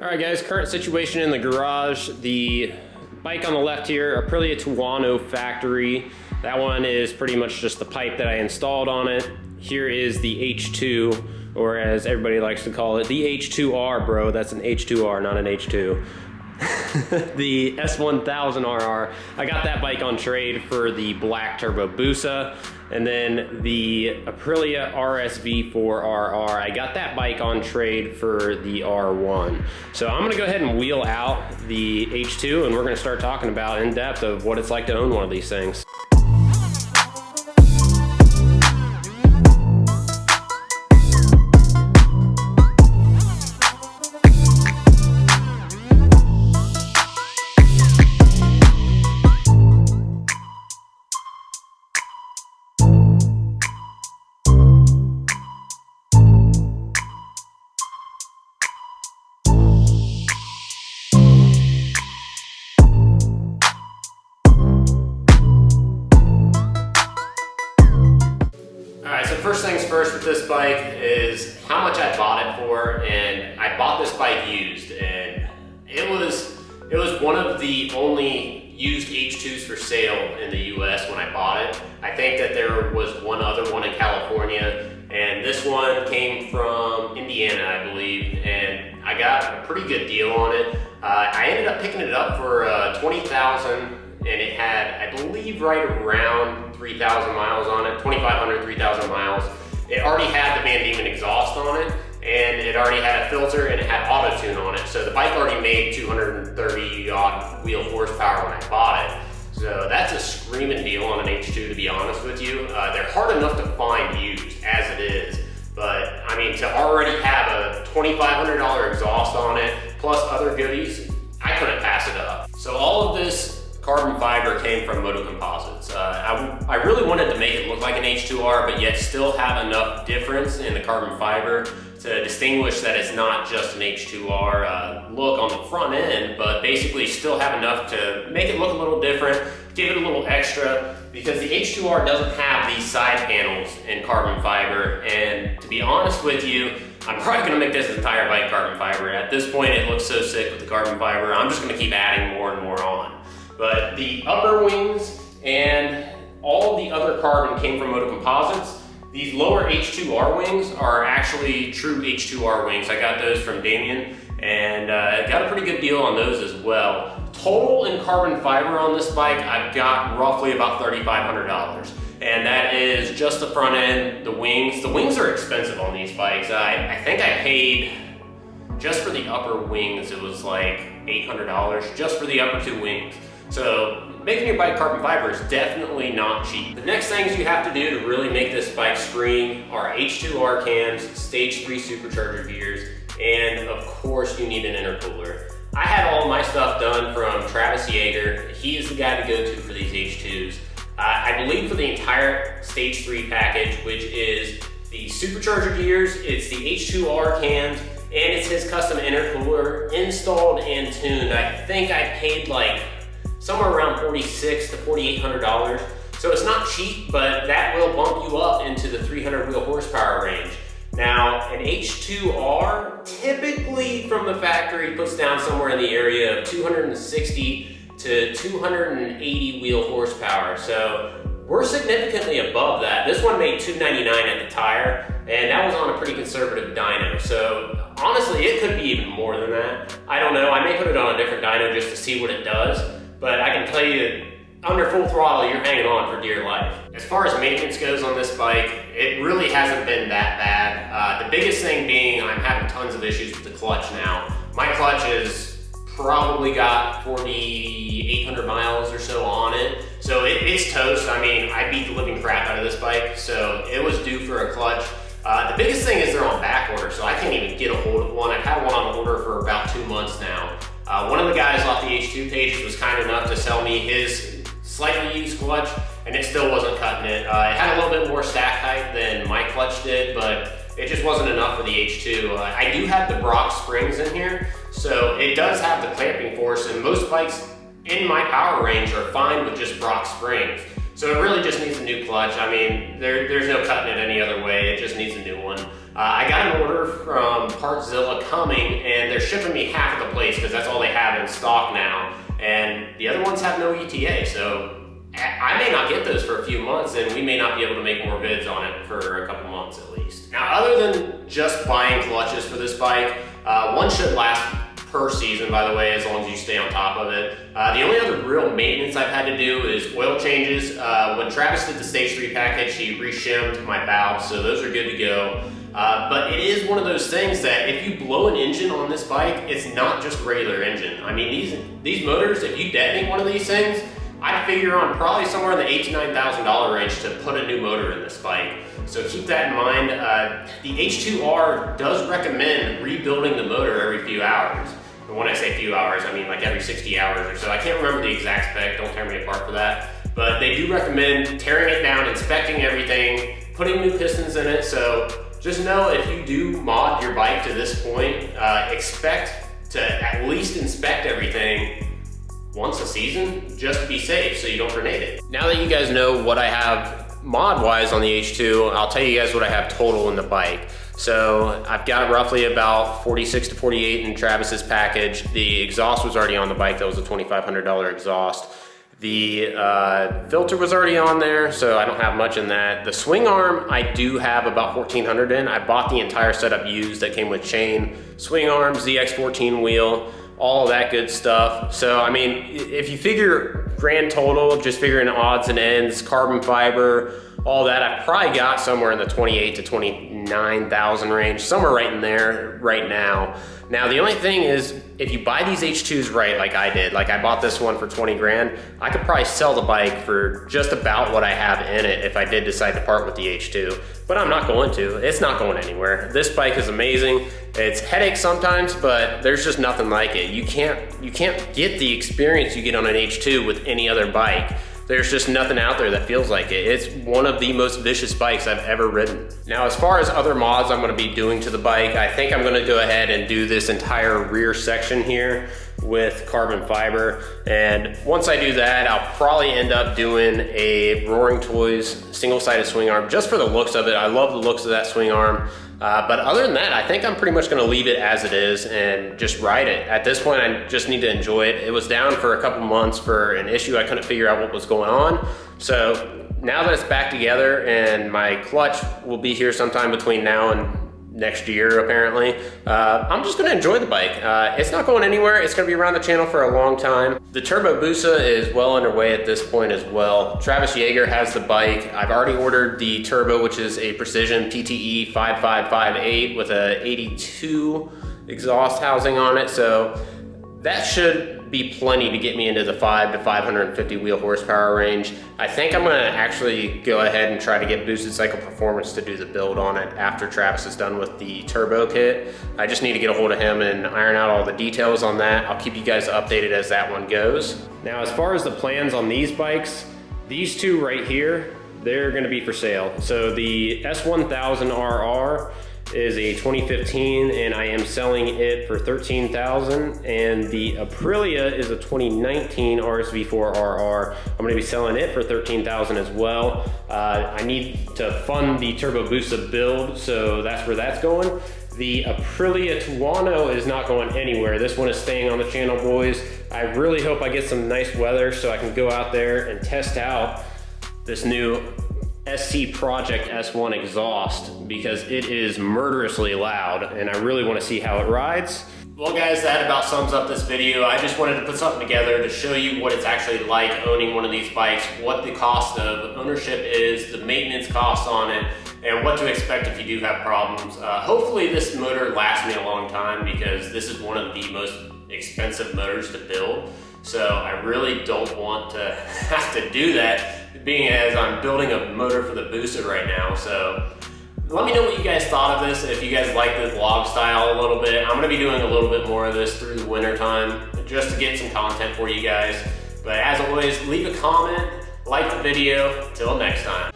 All right guys, current situation in the garage. The bike on the left here, Aprilia Tuono factory. That one is pretty much just the pipe that I installed on it. Here is the H2, or as everybody likes to call it, the H2R, bro. That's an H2R, not an H2. The S1000RR. I got that bike on trade for the black Turbo Busa. And then the Aprilia RSV4RR. I got that bike on trade for the R1. So I'm gonna go ahead and wheel out the H2 and we're gonna start talking about in depth of what it's like to own one of these things. First things first with this bike is how much I bought it for, and I bought this bike used, and it was one of the only used H2s for sale in the US when I bought it. I think that there was one other one in California, and this one came from Indiana, I believe, and I got a pretty good deal on it. I ended up picking it up for $20,000. And it had, I believe, right around 3,000 miles on it, 2,500, 3,000 miles. It already had the Van Diemen exhaust on it, and it already had a filter, and it had auto tune on it. So the bike already made 230 odd wheel horsepower when I bought it. So that's a screaming deal on an H2, to be honest with you. They're hard enough to find used as it is, but I mean, to already have a $2,500 exhaust on it, plus other goodies, I couldn't pass it up. So all of this carbon fiber came from Moto Composites. I really wanted to make it look like an H2R, but yet still have enough difference in the carbon fiber to distinguish that it's not just an H2R look on the front end, but basically still have enough to make it look a little different, give it a little extra, because the H2R doesn't have these side panels in carbon fiber, and to be honest with you, I'm probably gonna make this entire bike carbon fiber. At this point, it looks so sick with the carbon fiber, I'm just gonna keep adding more and more on. But the upper wings and all of the other carbon came from Moto Composites. These lower H2R wings are actually true H2R wings. I got those from Damien, and I got a pretty good deal on those as well. Total in carbon fiber on this bike, I've got roughly about $3,500. And that is just the front end, the wings. The wings are expensive on these bikes. I think I paid, just for the upper wings, it was like $800 just for the upper two wings. So making your bike carbon fiber is definitely not cheap. The next things you have to do to really make this bike scream are H2R cams, stage 3 supercharger gears, and of course you need an intercooler. I had all my stuff done from Travis Yeager. He is the guy to go to for these H2s. I believe for the entire stage 3 package, which is the supercharger gears, it's the H2R cams, and it's his custom intercooler installed and tuned. I think I paid like somewhere around $4,600 to $4,800. So it's not cheap, but that will bump you up into the 300 wheel horsepower range. Now, an H2R typically from the factory puts down somewhere in the area of 260 to 280 wheel horsepower. So we're significantly above that. This one made $299 at the tire, and that was on a pretty conservative dyno. So honestly, it could be even more than that. I don't know, I may put it on a different dyno just to see what it does. But I can tell you, under full throttle, you're hanging on for dear life. As far as maintenance goes on this bike, it really hasn't been that bad. The biggest thing being I'm having tons of issues with the clutch now. My clutch has probably got 4,800 miles or so on it. So it's toast. I mean, I beat the living crap out of this bike, so it was due for a clutch. The biggest thing is they're on back order, so I can't even get a hold of one. I've had one on order for about 2 months now. One of the guys off the H2 pages was kind enough to sell me his slightly used clutch, and it still wasn't cutting it. It had a little bit more stack height than my clutch did, but it just wasn't enough for the H2. I do have the Brock springs in here, so it does have the clamping force, and most bikes in my power range are fine with just Brock springs. So it really just needs a new clutch. I mean, there's no cutting it any other way. It just needs a new one. I got an order from Partzilla coming, and they're shipping me half of the plates because that's all they have in stock now. And the other ones have no ETA, so I may not get those for a few months, and we may not be able to make more vids on it for a couple months at least. Now, other than just buying clutches for this bike, one should last per season, by the way, as long as you stay on top of it. The only other real maintenance I've had to do is oil changes. When Travis did the Stage 3 package, he re-shimmed my valves, so those are good to go. But it is one of those things that if you blow an engine on this bike, it's not just regular engine. I mean, these motors, if you detonate one of these things, I'd figure on probably somewhere in the $8,000 to $9,000 range to put a new motor in this bike. So keep that in mind. The H2R does recommend rebuilding the motor every few hours. And when I say few hours, I mean like every 60 hours or so. I can't remember the exact spec, don't tear me apart for that. But they do recommend tearing it down, inspecting everything, putting new pistons in it. So just know if you do mod your bike to this point, expect to at least inspect everything once a season, just to be safe so you don't grenade it. Now that you guys know what I have mod-wise on the H2, I'll tell you guys what I have total in the bike. So I've got roughly about 46 to 48 in Travis's package. The exhaust was already on the bike. That was a $2,500 exhaust. The filter was already on there, so I don't have much in that. The swing arm, I do have about 1,400 in. I bought the entire setup used that came with chain, swing arm, ZX14 wheel, all that good stuff. So, I mean, if you figure grand total, just figuring odds and ends, carbon fiber, all that, I've probably got somewhere in the 28 to 29,000 range, somewhere right in there right now. Now, the only thing is, if you buy these H2s right, like I did, like I bought this one for 20 grand, I could probably sell the bike for just about what I have in it if I did decide to part with the H2, but I'm not going to. It's not going anywhere. This bike is amazing. It's headaches sometimes, but there's just nothing like it. You can't get the experience you get on an H2 with any other bike. There's just nothing out there that feels like it. It's one of the most vicious bikes I've ever ridden. Now, as far as other mods I'm gonna be doing to the bike, I think I'm gonna go ahead and do this entire rear section here with carbon fiber. And once I do that, I'll probably end up doing a Roaring Toys single-sided swing arm just for the looks of it. I love the looks of that swing arm. But other than that, I think I'm pretty much gonna leave it as it is and just ride it. At this point, I just need to enjoy it. It was down for a couple months for an issue. I couldn't figure out what was going on. So now that it's back together and my clutch will be here sometime between now and next year, apparently, I'm just gonna enjoy the bike. It's not going anywhere. It's gonna be around the channel for a long time. The Turbo Busa is well underway at this point as well. Travis Yeager has the bike. I've already ordered the Turbo, which is a Precision PTE 5558 with a 82 exhaust housing on it. So that should be plenty to get me into the 5 to 550 wheel horsepower range. I think I'm gonna actually go ahead and try to get Boosted Cycle Performance to do the build on it after Travis is done with the turbo kit. I just need to get a hold of him and iron out all the details on that. I'll keep you guys updated as that one goes. Now, as far as the plans on these bikes, these two right here, they're gonna be for sale. So the S1000RR is a 2015 and I am selling it for $13,000, and the Aprilia is a 2019 RSV4RR. I'm going to be selling it for $13,000 as well. I need to fund the Turbo Busa build, so that's where that's going. The Aprilia Tuono is not going anywhere. This one is staying on the channel, boys. I really hope I get some nice weather so I can go out there and test out this new SC Project S1 exhaust, because it is murderously loud and I really want to see how it rides. Well guys, that about sums up this video. I just wanted to put something together to show you what it's actually like owning one of these bikes, what the cost of ownership is, the maintenance costs on it, and what to expect if you do have problems. Hopefully this motor lasts me a long time, because this is one of the most expensive motors to build. So I really don't want to have to do that, being as I'm building a motor for the Busa right now. So let me know what you guys thought of this, if you guys like the vlog style a little bit. I'm gonna be doing a little bit more of this through the winter time, just to get some content for you guys. But as always, leave a comment, like the video. Till next time.